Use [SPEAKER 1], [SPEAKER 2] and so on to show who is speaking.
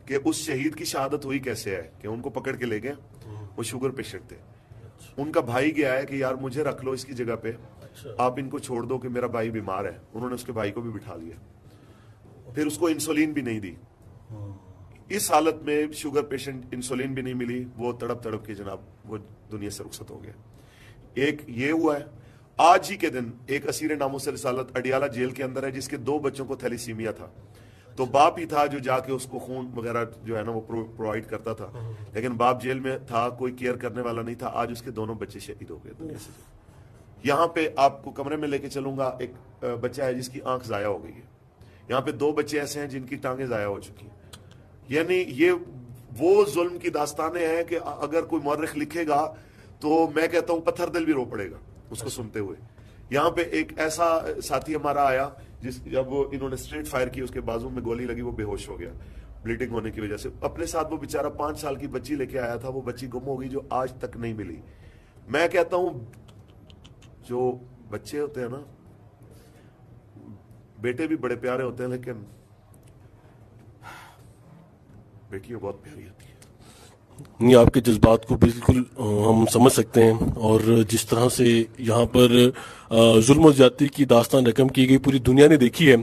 [SPEAKER 1] کہ اس شہید کی شہادت ہوئی کیسے ہے کہ ان کو پکڑ کے لے گئے, وہ شوگر پیشنٹ تھے, ان کا بھائی گیا ہے کہ یار مجھے رکھ لو اس کی جگہ پہ, آپ ان کو چھوڑ دو کہ میرا بھائی بیمار ہے. انہوں نے اس کے بھائی کو بھی بٹھا لیا, پھر اس کو انسولین بھی نہیں دی. اس حالت میں شوگر پیشنٹ, انسولین بھی نہیں ملی, وہ تڑپ تڑپ کے جناب وہ دنیا سے رخصت ہو گیا. ایک یہ ہوا ہے. آج ہی کے دن ایک اسیر ناموس رسالت اڈیالہ جیل کے اندر ہے جس کے 2 بچوں کو تھیلیسیمیا تھا, تو باپ ہی تھا جو جا کے اس کو خون وغیرہ جو ہے نا وہ پرووائڈ کرتا تھا, لیکن باپ جیل میں تھا, کوئی کیئر کرنے والا نہیں تھا. آج اس کے دونوں بچے شہید ہو گئے دنیا سے. یہاں پہ آپ کو کمرے میں لے کے چلوں گا, ایک بچہ ہے جس کی آنکھ ضائع ہو گئی ہے. یہاں پہ 2 بچے ایسے ہیں جن کی ٹانگیں ضائع ہو چکی ہیں. یعنی یہ وہ ظلم کی داستانیں ہیں کہ اگر کوئی مورخ لکھے گا تو میں کہتا ہوں پتھر دل بھی رو پڑے گا اس کو سنتے ہوئے. یہاں پہ ایک ایسا ساتھی ہمارا آیا جب انہوں نے اسٹریٹ فائر کی, اس کے بازو میں گولی لگی, وہ بے ہوش ہو گیا بلیڈنگ ہونے کی وجہ سے. اپنے ساتھ وہ بیچارہ 5 سال کی بچی لے کے آیا تھا, وہ بچی گم ہو گئی جو آج تک نہیں ملی. میں کہتا ہوں جو بچے ہوتے ہیں نا, بیٹے بھی بڑے پیارے ہوتے ہیں لیکن بیٹیاں بہت پیاری ہوتی ہیں.
[SPEAKER 2] نہیں, آپ کے جذبات کو بالکل ہم سمجھ سکتے ہیں, اور جس طرح سے یہاں پر ظلم و زیادتی کی داستان رقم کی گئی پوری دنیا نے دیکھی ہے.